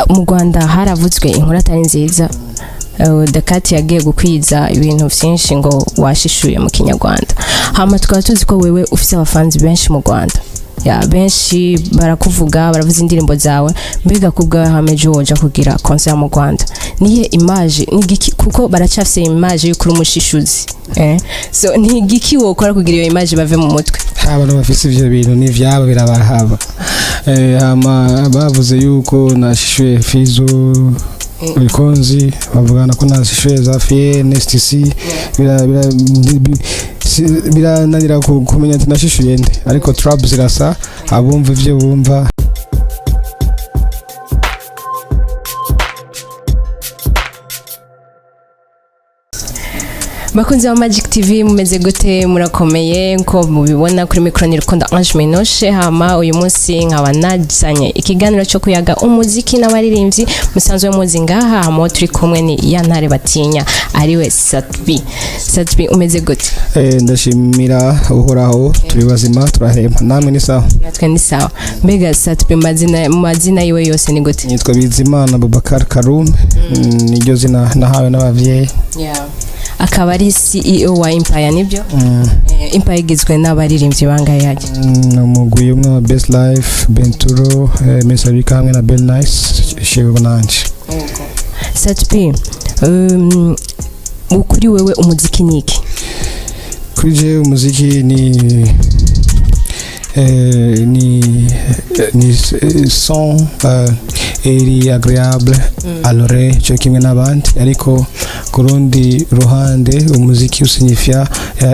mu Rwanda haravutswe inkuru atari nziza Dakati yagiye gukwiza ibintu byinshi ngo washishuye mu Kinyarwanda. Hama tukaba tuzi ko wewe ufite abafanzi benshi mu Rwanda. Ya benshi barakuvuga baravuza indirimbo zawe mbega kubwa hameje woja kugira concert mu Rwanda. Niye image nigiki kuko baracafise image y'ukuri umushishuzi. So nigiki wokora kugira iyo image bave mu mutwe. Abantu bafise ivyo bintu ni vyabo birabahaba. Hama bavuze yuko nashishuye Fizo Bikonzi bavugana ko nashishuye Zafie NSTC birananira kumenya ati nashishuye nde ariko trap zirasa abumva ivyo bumva. Bakunzi wa Magic TV mumeze gute murakomeye nko mubibona kuri micro ni Rukundo Ange Minoshe. Hama uyu munsi nkaba najanye ikiganiro cyo kuyaga umuziki n'abaririmbyi musanzwe muzi ngaha hama turi kumwe ni Yantare Batinya ariwe Satbi umeze gute? Ndashimira uhoraho turi bazima turahema namwe ni sawa. Natwe ni sawa. Mbega Satbi mazina yiwe yose ni gute? Nitwa Bizimana Boubacar Karum niryo zina nahawe n'abavyeyi. Akaba ari CEO wa Empire nibyo? Empire igizwe n'abaririmbyi bangaye yaje. Umugwi umwe wa Best Life, Benturo, Mesabika hamwe na Bell Nice, Shego nanje. Satbi, ukuri wewe umuziki niki? Kuri je umuziki ni son eri agréable à l'oreille cyo kimwe n'abandi ariko kurundi ruhande umuziki usignifia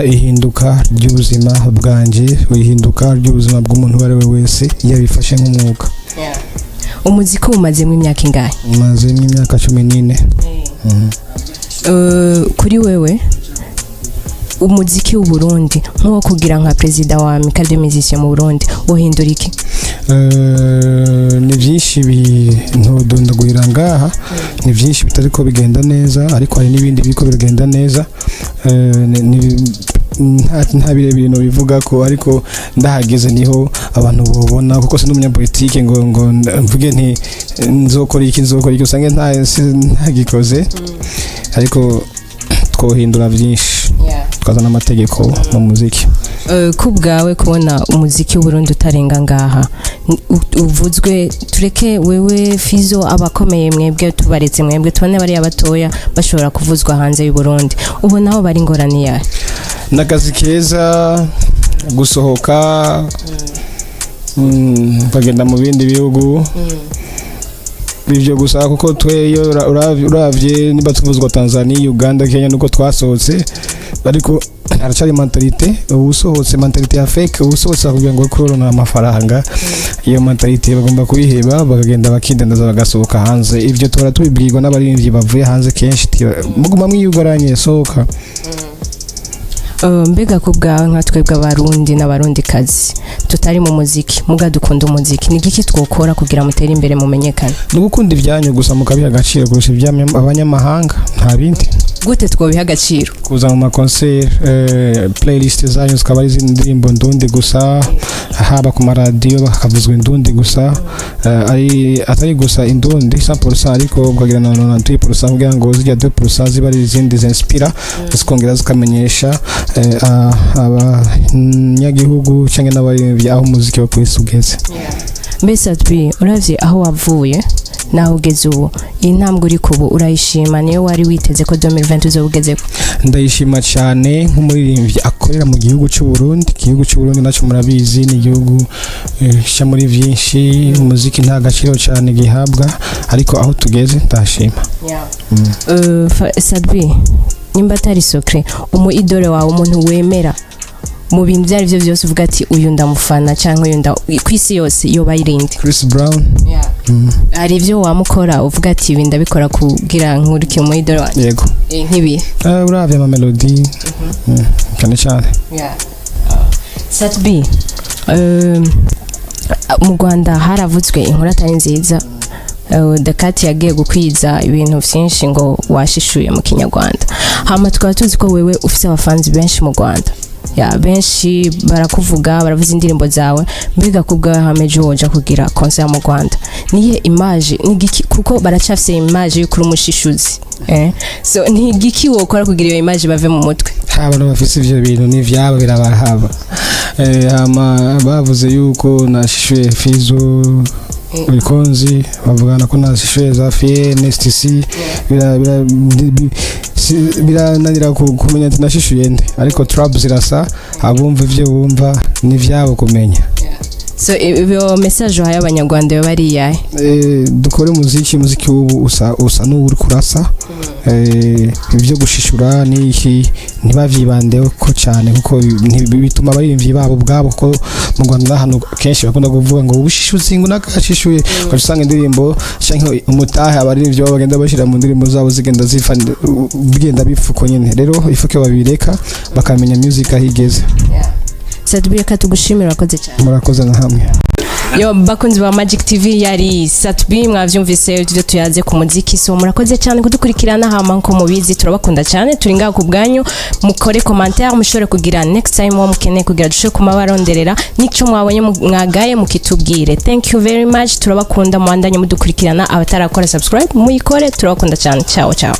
ihinduka ry'ubuzima bwanje ihinduka ry'ubuzima bw'umuntu wari wese yabifashe nk'umwuga. Umuziki umazemo imyaka ingahe? Umazemo imyaka 14. Kuri wewe umuziki w'u Burundi nko kugira nka president wa Amical des Musiciens mu Burundi uhindura iki? Ni byinshi ntodondaguhira ngaha ni byinshi bitariko bigenda neza ariko hari n'ibindi biko bigenda neza nta birebire no bivuga ko ariko ndahageze niho abantu bobona kuko sindi umunyapolitike ngo mvuge nti nzokora iki usange ntagikoze ariko twohindura byinshi tukazana amategeko mu muziki. Kubwawe kubona umuziki w'Uburundi utarenga ngaha uvuzwe tureke wewe Fizo abakomeye mwebwe tubaretse mwebwe tubone bari abatoya bashobora kuvuzwa hanze y'u Burundi ubona aho bari ngorane ya nakazi keza gusohoka bagenda mu bindi bihugu bivyo gusa kuko tweyo uravye niba tuvuzwa Tanzania Uganda Kenya nuko twasohotse ariko aracari mentalite usohotse mentalite ya fake usohotse kugira ngo kurona amafaranga iyo mentalite bagomba kuyiheba bakagenda bakidandaza bagasohoka hanze ivyo tora tubibwirwa n'abaririmbyi bavuye hanze kenshi muguma mwiyugaranye sohoka. Mbega kubwa nka twebwe abarundi n'abarundi kazi tutari mu muziki muga dukunda umuziki ni giki twokora kugira mutere imbere mumenyekane? Nugukunda ivyanyu gusa mukabiha agaciro kurusha ivy'abanyamahanga nta bindi. Gute twobiha agaciro? Kuza mu ma concert playlist zanyu zikaba ari indirimbo ndundi gusa haba ku radio bakavuzwa indundi gusa atari gusa indundi 100% ariko ukagira na 93% kugira ngo zijya 2% ziba ari izindi zinspira zikongera zikamenyesha abanyagihugu cyangwa n'abaririmbyi aho umuziki wa kwisi ugeze. Mbese Satbi uravye aho wavuye naho ugeze ubu intambwe uri kubu urayishima niyo wari witeze ko 2020 uzobugezeko? Ndayishima cyane nk'umuririmbyi akorera mu gihugu cy'u Burundi. Igihugu cy'u Burundi naco murabizi ni igihugu cya muri byinshi umuziki nta gaciro cyane gihabwa ariko aho tugeze ndashima. Satbi nimba atari secret umu idole wawe umuntu wemera mu bintu byari byo byose uvuga ati uyu ndamufana cyangwa uyu kwisi yose yo bayirinde? Chris Brown. Hari ibyo wamukora uvuga ati ibi ndabikora kugira nkurike mu idole wanjye? Yego. Nkibi uravye ama melody cyane. Satbi mu Rwanda haravutswe inkuru atari nziza Dakati yagiye gukwiza ibintu byinshi ngo washishuye mu Kinyarwanda. Hama tukaba tuzi ko wewe ufite abafanzi benshi mu Rwanda. ya benshi barakuvuga baravuza indirimbo zawe mbega kubwa hameje woja kugira concert mu Rwanda niye image nigiki kuko baracafise image yo kuri umushishuzi so nigiki wokora kugira iyo image bave mu mutwe abantu bafise ivyo bintu ni vyabo birabahaba ama bavuze yuko nashishuye Fizo Wikonzi bavugana ko nashishuye za Fie NSTC birananira kumenya ati nashishuye nde ariko trap zirasa abumva ivyo bumva ni vyabo kumenya so iyo message haye abanyarwanda bari yahe dukore muziki ubu usa n'uri kurasa ibyo gushishura n'iki ntibavyibandeho ko cyane kuko bituma abarimvyi babo bwabo ko mu Rwanda hano kenshi bakunda kuvuga ngo ubushishuzi ngo nakashishuye ukasanga indirimbo canke umutahe abarimvyi babo bagenda bashira mu ndirimbo zabo zigenda bigenda bifuko nyene rero ifuke babireka bakamenya music ahigeze Satbi katugushimira akoze cyane murakoze na hamwe yo bakunzi ba Magic TV yari Satbi mwavyumvise ivyo tuyaze ku muziki so murakoze cyane kudukurikirana hama ko mubizi turabakunda cyane turi ngaho ku bwanyu mukore commentaire mushore kugira next time wo mukene kugira dushe kumabaronderera nico mwabonye mwagaye mukitubwire thank you very much turabakunda mwandanye mudukurikirana abatarakora subscribe muyikore turabakunda cyane ciao ciao